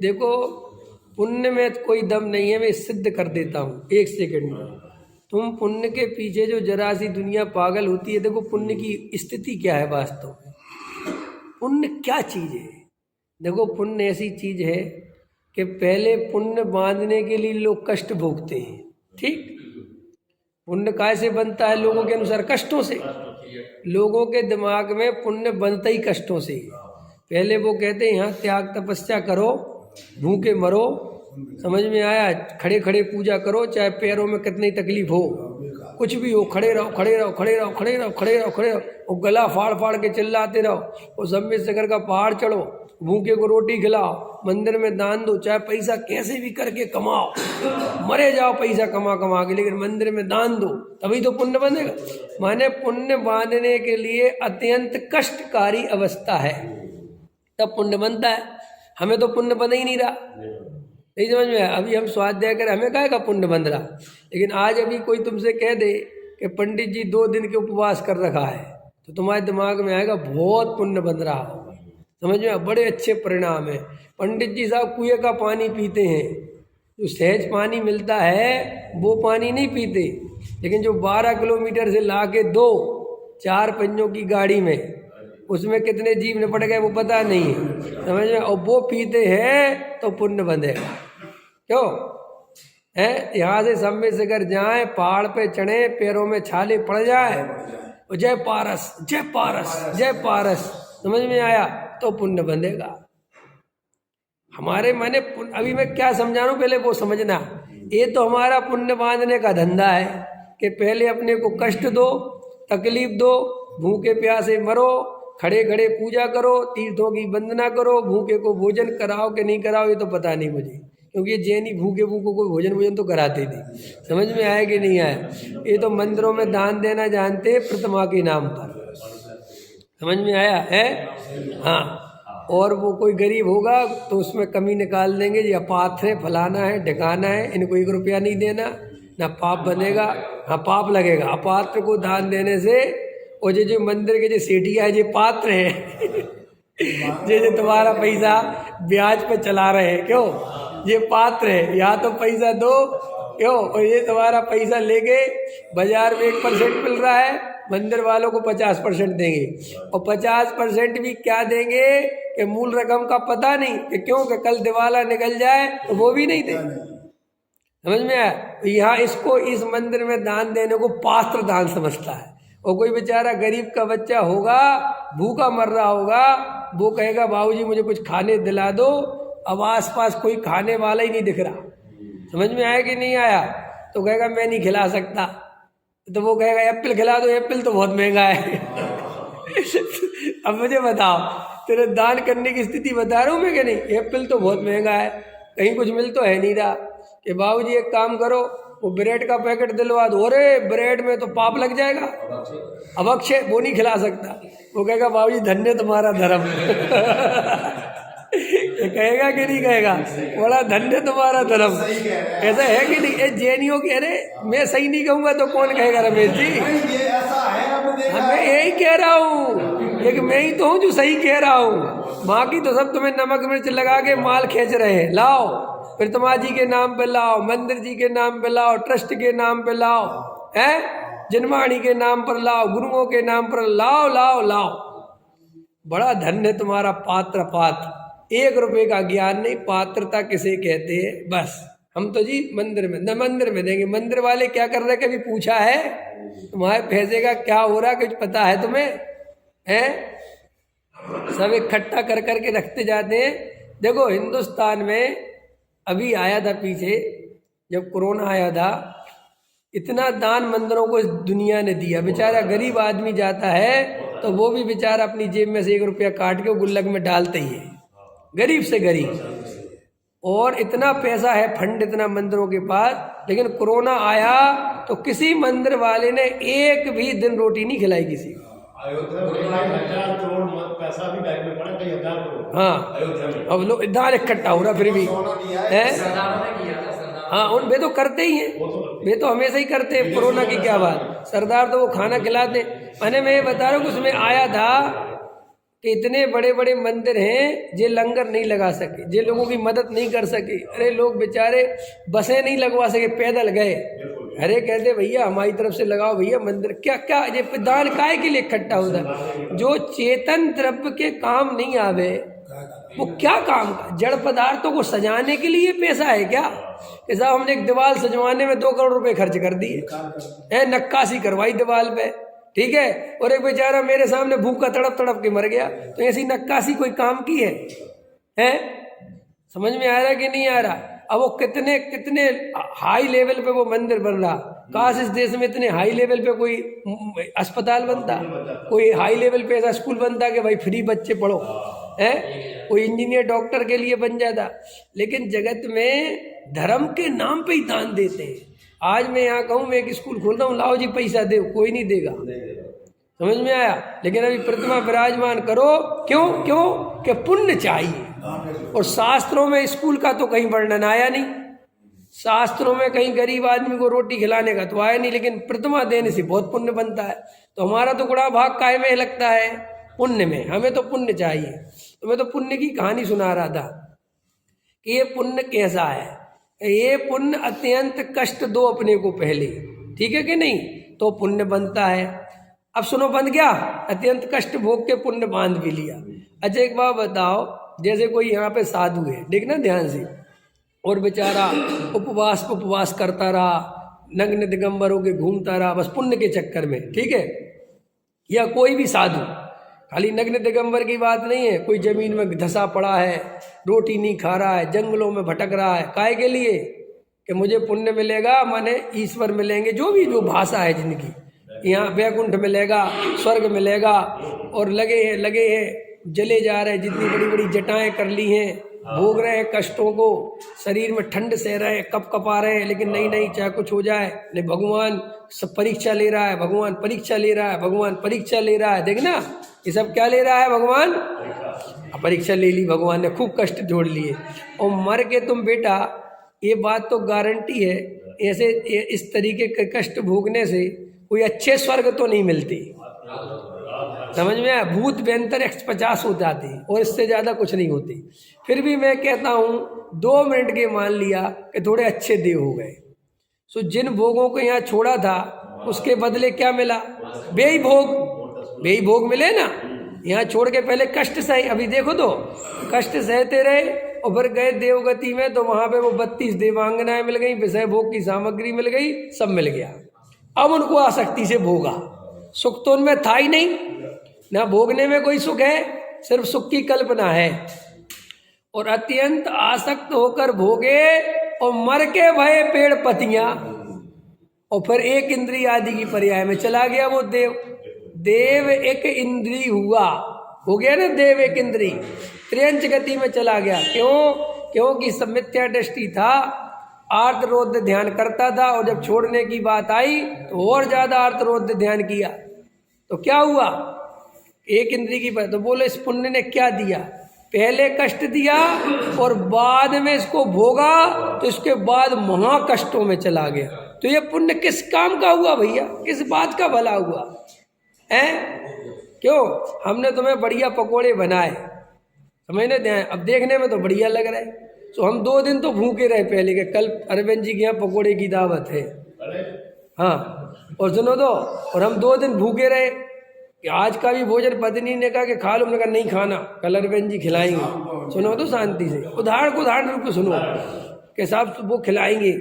देखो पुण्य में कोई दम नहीं है, मैं सिद्ध कर देता हूँ 1 सेकंड में। तुम पुण्य के पीछे जो जरा सी दुनिया पागल होती है, देखो पुण्य की स्थिति क्या है वास्तव में। पुण्य क्या चीज है? देखो पुण्य ऐसी चीज है कि पहले पुण्य बांधने के लिए लोग कष्ट भोगते हैं। ठीक, पुण्य कैसे बनता है? लोगों के अनुसार कष्टों से। लोगों के दिमाग में पुण्य बनता ही कष्टों से। पहले वो कहते हैं यहाँ त्याग तपस्या करो, भूखे मरो, समझ में आया, खड़े खड़े पूजा करो, चाहे पैरों में कितनी तकलीफ हो, कुछ भी हो, खड़े रहो खड़े रहो खड़े रहो खड़े रहो खड़े रहो खड़े रहो, और गला फाड़ फाड़ के चिल्लाते रहो, और सम्मेद सागर का पहाड़ चढ़ो, भूखे को रोटी खिलाओ, मंदिर में दान दो, चाहे पैसा कैसे भी करके कमाओ, मरे जाओ पैसा कमा कमा के, लेकिन मंदिर में दान दो, तभी तो पुण्य बनेगा। माने पुण्य बांधने के लिए अत्यंत कष्टकारी अवस्था है, तब पुण्य बनता है। हमें तो पुण्य बन ही नहीं रहा, नहीं समझ में। अभी हम स्वाध्याय करें, हमें काहे का पुण्य बन रहा। लेकिन आज अभी कोई तुमसे कह दे कि पंडित जी 2 दिन के उपवास कर रखा है, तो तुम्हारे दिमाग में आएगा बहुत पुण्य बन रहा होगा, समझ में, बड़े अच्छे परिणाम है। पंडित जी साहब कुएं का पानी पीते हैं, जो सहज पानी मिलता है वो पानी नहीं पीते, लेकिन जो 12 किलोमीटर से ला के 2-4 पहियों की गाड़ी में, उसमें कितने जीव निपट गए वो पता नहीं है, समझ में, और वो पीते हैं तो पुण्य बंधेगा। क्यों है? यहाँ से सम्मेद सागर जाए, पहाड़ पे चढ़े, पैरों में छाले पड़ जाए, और जय पारस जय पारस जय पारस, समझ में आया, तो पुण्य बंधेगा हमारे। मैंने अभी मैं क्या समझा रहा हूँ, पहले वो समझना। ये तो हमारा पुण्य बांधने का धंधा है कि पहले अपने को कष्ट दो, तकलीफ दो, भूखे प्यासे मरो, खड़े खड़े पूजा करो, तीर्थों की वंदना करो, भूखे को भोजन कराओ कि नहीं कराओ ये तो पता नहीं मुझे, क्योंकि ये जैनी भूखे भूखों को भोजन तो कराते थे। समझ में आया कि नहीं आया? ये तो मंदिरों में दान देना जानते हैं प्रतिमा के नाम पर, समझ में आया है? हाँ, और वो कोई गरीब होगा तो उसमें कमी निकाल देंगे, ये अपात्र है, फलाना है, ढकाना है, इनको 1 रुपया नहीं देना, ना पाप बनेगा, हाँ पाप लगेगा अपात्र को दान देने से। और जो मंदिर के जो सेठिया है, ये पात्र है जो तुम्हारा पैसा ब्याज पे चला रहे हैं, क्यों? ये पात्र है, या तो पैसा दो, क्यों? और ये तुम्हारा पैसा लेके बाजार में 1% मिल रहा है, मंदिर वालों को 50% देंगे, और 50% भी क्या देंगे कि मूल रकम का पता नहीं, कि क्यों कि कल दिवाला निकल जाए तो वो भी नहीं दे। समझ में आया? तो यहाँ इसको, इस मंदिर में दान देने को पात्र दान समझता है। और कोई बेचारा गरीब का बच्चा होगा, भूखा मर रहा होगा, वो कहेगा बाबूजी मुझे कुछ खाने दिला दो, अब आसपास कोई खाने वाला ही नहीं दिख रहा, समझ में आया कि नहीं आया? तो कहेगा मैं नहीं खिला सकता, तो वो कहेगा एप्पल खिला दो, एप्पल तो बहुत महंगा है अब मुझे बताओ, तेरे दान करने की स्थिति बता रहा हूँ मैं कि नहीं? एप्पल तो बहुत महंगा है, कहीं कुछ मिल तो है नहीं रहा, कि बाबूजी एक काम करो, वो ब्रेड का पैकेट दिलवा दो, अरे ब्रेड में तो पाप लग जाएगा, अब अक्षय वो नहीं खिला सकता। वो कहेगा बाबूजी धन्य तुम्हारा धर्म कहेगा कि नहीं कहेगा? बड़ा धन्य तुम्हारा धर्म, ऐसा है कि नहीं? ये जैनियों के, अरे मैं सही नहीं कहूँगा तो कौन कहेगा रमेश जी? मैं यही कह रहा हूँ, लेकिन मैं ही तो हूँ जो सही कह रहा हूँ, बाकी तो सब तुम्हें नमक मिर्च लगा के माल खींच रहे हैं। लाओ प्रतिमा जी के नाम पे लाओ, मंदिर जी के नाम पे लाओ, ट्रस्ट के नाम पे लाओ, है जनवाणी के नाम पर लाओ, गुरुओं के नाम पर लाओ लाओ लाओ, बड़ा धन्य तुम्हारा पात्र। पात्र 1 रुपए का ज्ञान नहीं, पात्रता किसे कहते हैं? बस हम तो जी मंदिर में, न मंदिर में देंगे। मंदिर वाले क्या कर रहे, कभी पूछा है? तुम्हारे पैसे का क्या हो रहा कुछ पता है तुम्हें? हैं सब इकट्ठा कर करके रखते जाते हैं। देखो हिंदुस्तान में अभी आया था पीछे, जब कोरोना आया था, इतना दान मंदिरों को इस दुनिया ने दिया। बेचारा गरीब आदमी जाता है तो वो भी बेचारा अपनी जेब में से 1 रुपया काट के गुल्लक में डालते ही है, गरीब से गरीब। और इतना पैसा है, फंड इतना मंदिरों के पास, लेकिन कोरोना आया तो किसी मंदिर वाले ने 1 भी दिन रोटी नहीं खिलाई किसी को। पैसा भी बैंक में पड़ा, कई हजार करोड़। हाँ, अब लोग दान इकट्ठा हो रहा फिर भी है। हाँ, उन वे तो करते ही हैं, वे तो हमेशा ही करते हैं। कोरोना की क्या बात, सरदार तो वो खाना खिलाते। मैंने मैं ये बता रहा हूँ, उसमें आया था कि इतने बड़े बड़े मंदिर हैं जे लंगर नहीं लगा सके, जे लोगों की मदद नहीं कर सके। अरे लोग बेचारे बसें नहीं लगवा सके, पैदल गए। अरे कहते भैया हमारी तरफ से लगाओ भैया मंदिर। क्या क्या ये दान काहे के लिए इकट्ठा होता है? जो चेतन द्रव्य के काम नहीं आवे वो क्या काम का? जड़ पदार्थों को सजाने के लिए पैसा है क्या? कि साहब हमने एक दीवार सजवाने में 2 करोड़ रुपए खर्च कर दिए, नक्काशी करवाई दीवार पे, ठीक है, और एक बेचारा मेरे सामने भूखा तड़प तड़प के मर गया। तो ऐसी नक्काशी कोई काम की है? समझ में आ रहा कि नहीं आ रहा? अब वो कितने कितने हाई लेवल पे वो मंदिर बन रहा। काश इस देश में इतने हाई लेवल पे कोई अस्पताल बनता, कोई हाई लेवल पे ऐसा स्कूल बनता कि भाई फ्री बच्चे पढ़ो, है, कोई इंजीनियर डॉक्टर के लिए बन जाता। लेकिन जगत में धर्म के नाम पे ही दान देते हैं। आज मैं यहाँ कहूँ मैं एक स्कूल खोलता हूँ, लाओ जी पैसा दे, कोई नहीं देगा। समझ में आया? लेकिन अभी प्रतिमा विराजमान करो, क्यों क्यों कि पुण्य चाहिए। और शास्त्रों में स्कूल का तो कहीं वर्णन आया नहीं, शास्त्रों में कहीं गरीब आदमी को रोटी खिलाने का तो आया नहीं, लेकिन प्रतिमा देने से बहुत पुण्य बनता है। तो हमारा तो गुणा भाग काहे में लगता है? पुण्य में। हमें तो पुण्य चाहिए। तो मैं तो पुण्य की कहानी सुना रहा था कि ये पुण्य कैसा है। ये पुण्य अत्यंत कष्ट दो अपने को पहले, ठीक है कि नहीं, तो पुण्य बनता है। अब सुनो, बंध गया, अत्यंत कष्ट भोग के पुण्य बांध भी लिया। अच्छा एक बात बताओ, जैसे कोई यहाँ पे साधु है, देखना ध्यान से, और बेचारा उपवास करता रहा, नग्न दिगंबर होके घूमता रहा बस पुण्य के चक्कर में, ठीक है, या कोई भी साधु, खाली नग्न दिगंबर की बात नहीं है, कोई जमीन में धंसा पड़ा है, रोटी नहीं खा रहा है, जंगलों में भटक रहा है, काहे के लिए? कि मुझे पुण्य मिलेगा, माने ईश्वर मिलेंगे, जो भी जो भाषा है जिनकी, यहाँ वैकुंठ मिलेगा, स्वर्ग मिलेगा, और लगे हैं जले जा रहे हैं, जितनी बड़ी बड़ी जटाएं कर ली हैं, भोग रहे हैं कष्टों को, शरीर में ठंड सह रहे हैं, कप कपा रहे हैं, लेकिन नहीं चाहे कुछ हो जाए, नहीं भगवान सब परीक्षा ले रहा है, भगवान परीक्षा ले रहा है, भगवान परीक्षा ले रहा है। देखना ये सब क्या ले रहा है? भगवान परीक्षा ले ली, भगवान ने खूब कष्ट जोड़ लिए, और मर के तुम बेटा, ये बात तो गारंटी है, ऐसे इस तरीके के कष्ट भोगने से कोई अच्छे स्वर्ग तो नहीं मिलती। समझ में आया? भूत व्यंतर 150 हो जाती और इससे ज़्यादा कुछ नहीं होती। फिर भी मैं कहता हूँ 2 मिनट के मान लिया कि थोड़े अच्छे देव हो गए, सो जिन भोगों को यहाँ छोड़ा था उसके बदले क्या मिला? बेई भोग मिले ना। यहाँ छोड़ के पहले कष्ट सहे, अभी देखो तो कष्ट सहते रहे, और फिर गए देवगति में, तो वहाँ पे वो 32 देवांगनाएं मिल गई, विषय भोग की सामग्री मिल गई, सब मिल गया। अब उनको आसक्ति से भोगा, सुख तो उनमें था ही नहीं ना, भोगने में कोई सुख है, सिर्फ सुख की कल्पना है। और अत्यंत आसक्त होकर भोगे और मर के भये पेड़ पतियां, और फिर एक इंद्री आदि की पर्याय में चला गया वो देव एक इंद्री हुआ, हो गया ना देव एक इंद्री, त्रियंच गति में चला गया। क्योंकि सब मिथ्या दृष्टि था, आर्तरोध ध्यान करता था, और जब छोड़ने की बात आई तो और ज्यादा आर्तरोध ध्यान किया, तो क्या हुआ? एक इंद्री की बात। तो बोलो इस पुण्य ने क्या दिया? पहले कष्ट दिया और बाद में इसको भोगा, तो इसके बाद महा कष्टों में चला गया। तो ये पुण्य किस काम का हुआ भैया? किस बात का भला हुआ है? क्यों? हमने तुम्हें बढ़िया पकोड़े बनाए, समझने दें, अब देखने में तो बढ़िया लग रहा है, तो हम 2 दिन तो भूखे रहे पहले के, कल अरविंद जी के यहाँ पकोड़े की दावत है, हाँ, और सुनो तो, और हम 2 दिन भूखे रहे कि आज का भी भोजन पत्नी ने कहा कि खा लो, हमने कहा नहीं खाना, कल अरविंद जी खिलाएंगे। सुनो तो शांति से, उदाहरण रूप में सुनो कि साहब वो खिलाएंगे,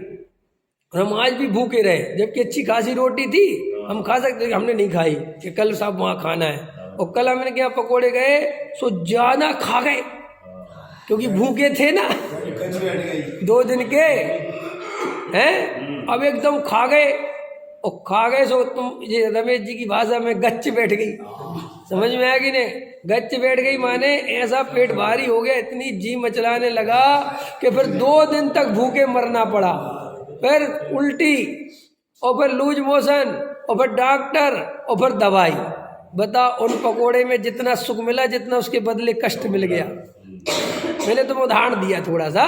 और हम आज भी भूखे रहे, जबकि अच्छी खासी रोटी थी, हम खा सकते, हमने नहीं खाई कि कल साहब वहाँ खाना है। और कल हमने क्या पकोड़े गए सो ज्यादा खा गए, क्योंकि भूखे थे ना 2 दिन के हैं, अब एकदम खा गए, और खा गए सो तुम ये रमेश जी की भाषा में गच्च बैठ गई, समझ में आया कि नहीं? गच्च बैठ गई माने ऐसा पेट भारी हो गया, इतनी जी मचलाने लगा कि फिर 2 दिन तक भूखे मरना पड़ा, फिर उल्टी, और फिर लूज मोशन, और फिर डॉक्टर, और फिर दवाई। बता उन पकोड़े में जितना सुख मिला, जितना उसके बदले कष्ट मिल गया। मैंने तुम उदाहरण दिया थोड़ा सा,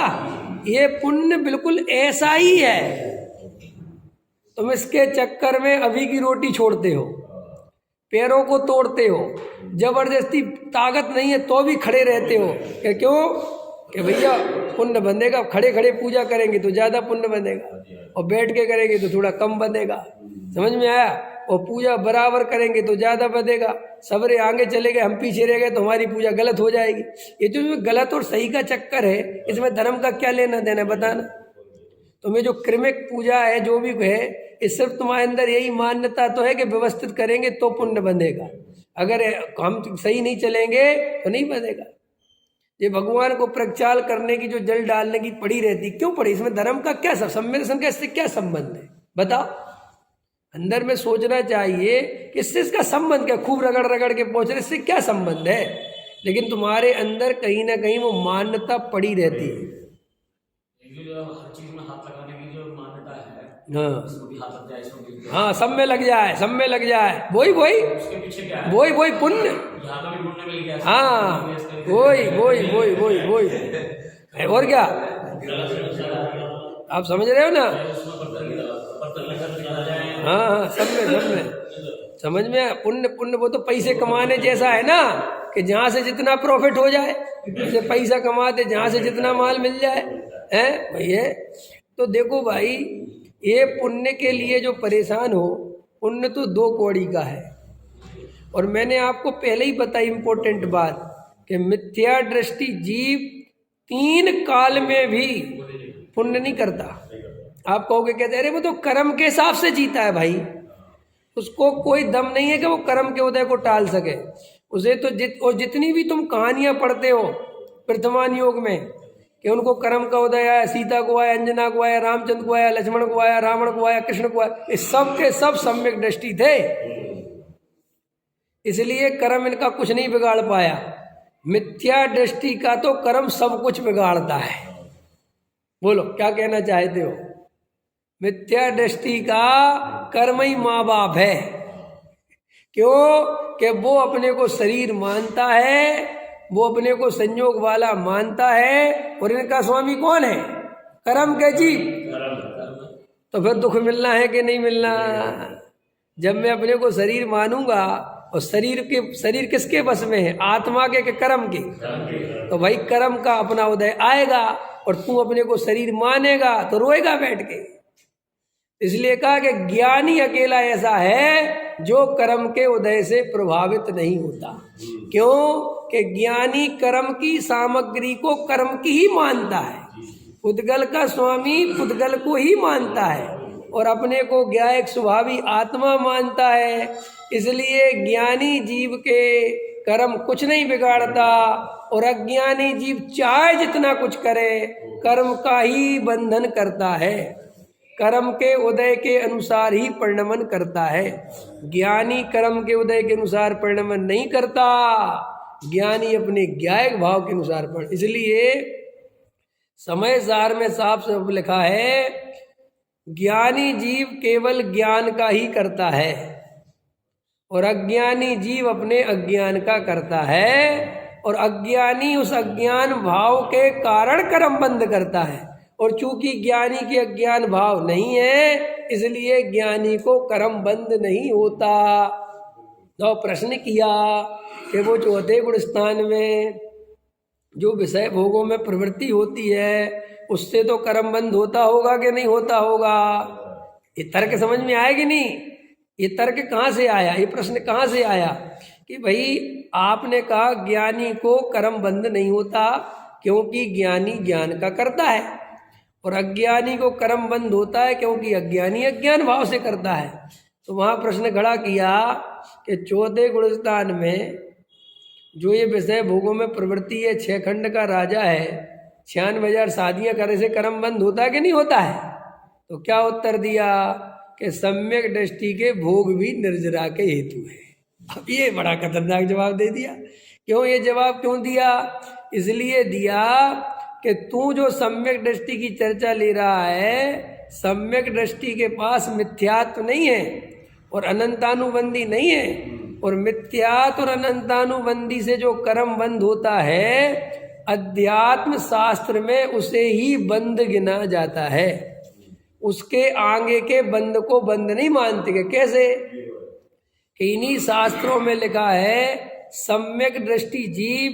ये पुण्य बिल्कुल ऐसा ही है। तुम इसके चक्कर में अभी की रोटी छोड़ते हो, पैरों को तोड़ते हो, जबरदस्ती ताकत नहीं है तो भी खड़े रहते हो कि क्यों कि भैया पुण्य बंधेगा, खड़े खड़े पूजा करेंगे तो ज़्यादा पुण्य बंधेगा और बैठ के करेंगे तो थोड़ा कम बंधेगा। समझ में आया? और पूजा बराबर करेंगे तो ज़्यादा बंधेगा। सबरे आगे चले गए, हम पीछे रह गए तो हमारी पूजा गलत हो जाएगी। ये जो गलत और सही का चक्कर है, इसमें धर्म का क्या लेना देना बताना। तुम्हें जो क्रमिक पूजा है जो भी है, इस सिर्फ तुम्हारे अंदर यही मान्यता तो है कि व्यवस्थित करेंगे तो पुण्य बंधेगा, अगर हम सही नहीं चलेंगे तो नहीं बंधेगा। ये भगवान को प्रचार करने की जो जल डालने की पड़ी रहती, क्यों पड़ी? इसमें धर्म का क्या सम्मेलन का इससे क्या संबंध है बताओ? अंदर में सोचना चाहिए कि इससे इसका संबंध क्या, खूब रगड़ रगड़ के पहुंच रहे, इससे क्या संबंध है? लेकिन तुम्हारे अंदर कहीं ना कहीं वो मान्यता पड़ी रहती है। हर चीज में हाथ लगाने की जो मान्यता है, हाँ इसमें भी हाथ लग जाए, इसमें भी हाँ, सब में लग जाए, सब में लग जाए, वही वही उसके पीछे क्या है? वही पुण्य। यहाँ तो भी पुण्य मिल गया। हाँ वही और क्या आप समझ रहे हो ना? हाँ सब में समझ में पुण्य वो तो पैसे कमाने जैसा है ना कि जहाँ से जितना प्रॉफिट हो जाए, जैसे पैसा कमाते जहाँ से जितना माल मिल जाए है वही है। तो देखो भाई, ये पुण्य के लिए जो परेशान हो, पुण्य तो दो कौड़ी का है। और मैंने आपको पहले ही बताई इम्पोर्टेंट बात कि मिथ्या दृष्टि जीव 3 काल में भी पुण्य नहीं करता। आप कहोगे कहते अरे वो तो कर्म के हिसाब से जीता है भाई, उसको कोई दम नहीं है कि वो कर्म के उदय को टाल सके। उसे तो और जितनी भी तुम कहानियां पढ़ते हो वर्तमान योग में कि उनको कर्म का उदय आया, सीता को आया, अंजना को आया, रामचंद्र को आया, लक्ष्मण को आया, रावण को आया, कृष्ण को आया, ये सब के सब सम्यक दृष्टि थे, इसलिए कर्म इनका कुछ नहीं बिगाड़ पाया। मिथ्या दृष्टि का तो कर्म सब कुछ बिगाड़ता है। बोलो क्या कहना चाहते हो? मिथ्या दृष्टि का कर्म ही माँ बाप है। क्यों कि वो अपने को शरीर मानता है, वो अपने को संयोग वाला मानता है, और इनका स्वामी कौन है? कर्म के जीव। तो फिर दुख मिलना है कि नहीं मिलना? जब मैं अपने को शरीर मानूंगा, और शरीर किसके बस में है? आत्मा के कर्म के। तो भाई कर्म का अपना उदय आएगा और तू अपने को शरीर मानेगा तो रोएगा बैठ के। इसलिए कहा कि ज्ञानी अकेला ऐसा है जो कर्म के उदय से प्रभावित नहीं होता। क्यों कि ज्ञानी कर्म की सामग्री को कर्म की ही मानता है। पुद्गल का स्वामी पुद्गल को ही मानता है और अपने को ज्ञायक स्वभावी आत्मा मानता है। इसलिए ज्ञानी जीव के कर्म कुछ नहीं बिगाड़ता, और अज्ञानी जीव चाहे जितना कुछ करे कर्म का ही बंधन करता है, कर्म के उदय के अनुसार ही परिणमन करता है। ज्ञानी कर्म के उदय के अनुसार परिणमन नहीं करता, ज्ञानी अपने ज्ञायक भाव के अनुसार इसलिए समय सार में साफ साफ लिखा है, ज्ञानी जीव केवल ज्ञान का ही करता है और अज्ञानी जीव अपने अज्ञान का करता है, और अज्ञानी उस अज्ञान भाव के कारण कर्म बंद करता है। और चूंकि ज्ञानी के अज्ञान भाव नहीं है, इसलिए ज्ञानी को कर्म बंद नहीं होता। तो प्रश्न किया कि वो चौथे गुण स्थान में जो विषय भोगों में प्रवृत्ति होती है, उससे तो कर्म बंद होता होगा कि नहीं होता होगा? ये तर्क समझ में आएगी नहीं? ये तर्क कहाँ से आया? ये प्रश्न कहाँ से आया कि भाई आपने कहा ज्ञानी को कर्म बंद नहीं होता क्योंकि ज्ञानी ज्ञान का करता है, और अज्ञानी को कर्म बंद होता है क्योंकि अज्ञानी अज्ञान भाव से करता है। तो वहाँ प्रश्न खड़ा किया कि चौथे गुण स्थान में जो ये विषय भोगों में प्रवृत्ति है, 6 खंड का राजा है, 96,000 शादियाँ करने से कर्म बंद होता है कि नहीं होता है? तो क्या उत्तर दिया कि सम्यक दृष्टि के भोग भी निर्जरा के हेतु है। अब ये बड़ा खतरनाक जवाब दे दिया। क्यों ये जवाब क्यों दिया? इसलिए दिया कि तू जो सम्यक दृष्टि की चर्चा ले रहा है, सम्यक दृष्टि के पास मिथ्यात्व नहीं है और अनंतानुबंधी नहीं है, और मिथ्यात्व और अनंतानुबंधी से जो कर्म बंद होता है, अध्यात्म शास्त्र में उसे ही बंद गिना जाता है। उसके आगे के बंद को बंद नहीं मानते। कैसे? इन्हीं शास्त्रों में लिखा है सम्यक दृष्टि जीव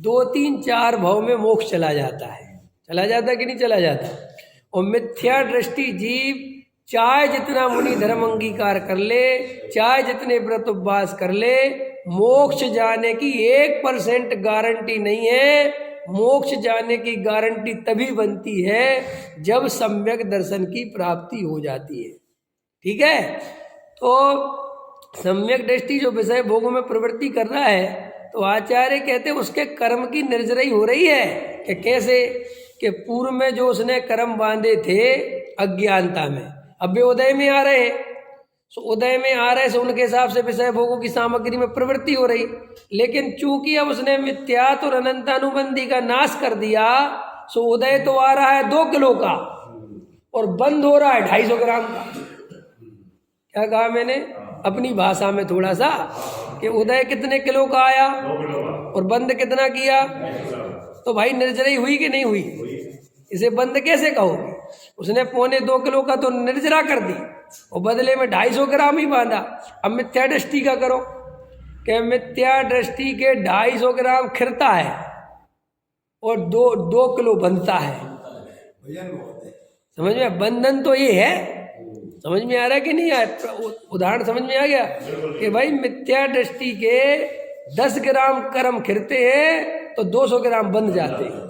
2, 3, 4 भाव में मोक्ष चला जाता है। चला जाता कि नहीं चला जाता? और मिथ्या दृष्टि जीव चाहे जितना मुनि धर्म अंगीकार कर ले, चाहे जितने व्रत उपवास कर ले, मोक्ष जाने की 1% गारंटी नहीं है। मोक्ष जाने की गारंटी तभी बनती है जब सम्यक दर्शन की प्राप्ति हो जाती है। ठीक है, तो सम्यक दृष्टि जो विषय भोगों में प्रवृत्ति कर रहा है, तो आचार्य कहते हैं उसके कर्म की निर्जरई हो रही है कि कैसे, कि पूर्व में जो उसने कर्म बांधे थे अज्ञानता में, अब वे उदय में आ रहे हैं। सो उदय में आ रहे से उनके हिसाब से विषय भोगों की सामग्री में प्रवृत्ति हो रही, लेकिन चूंकि अब उसने मिथ्यात्व और अनंतानुबंधी का नाश कर दिया, सो उदय तो आ रहा है 2 किलो का और बंद हो रहा है 250 ग्राम का। क्या कहा मैंने अपनी भाषा में थोड़ा सा, कि उदय कितने किलो का आया और बंद कितना किया? तो भाई निर्जरई हुई कि नहीं हुई? इसे बंद कैसे कहोगे? उसने 1.25 किलो का तो निर्जरा कर दी और बदले में 250 ग्राम ही बांधा। अब मिथ्या दृष्टि का करो, कि मिथ्या दृष्टि के 250 ग्राम खिरता है और 2 किलो बनता है। समझ में? बंधन तो ये है, समझ में आ रहा है कि नहीं आया? उदाहरण समझ में आ गया कि भाई मिथ्या दृष्टि के 10 ग्राम कर्म खिरते हैं तो 200 ग्राम बंध जाते हैं,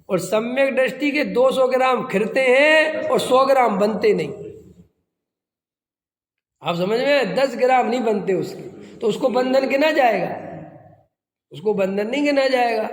और सम्यक दृष्टि के 200 ग्राम खिरते हैं और 100 ग्राम बनते नहीं। आप समझ में? 10 ग्राम नहीं बनते उसके, तो उसको बंधन गिना जाएगा? उसको बंधन नहीं गिना जाएगा।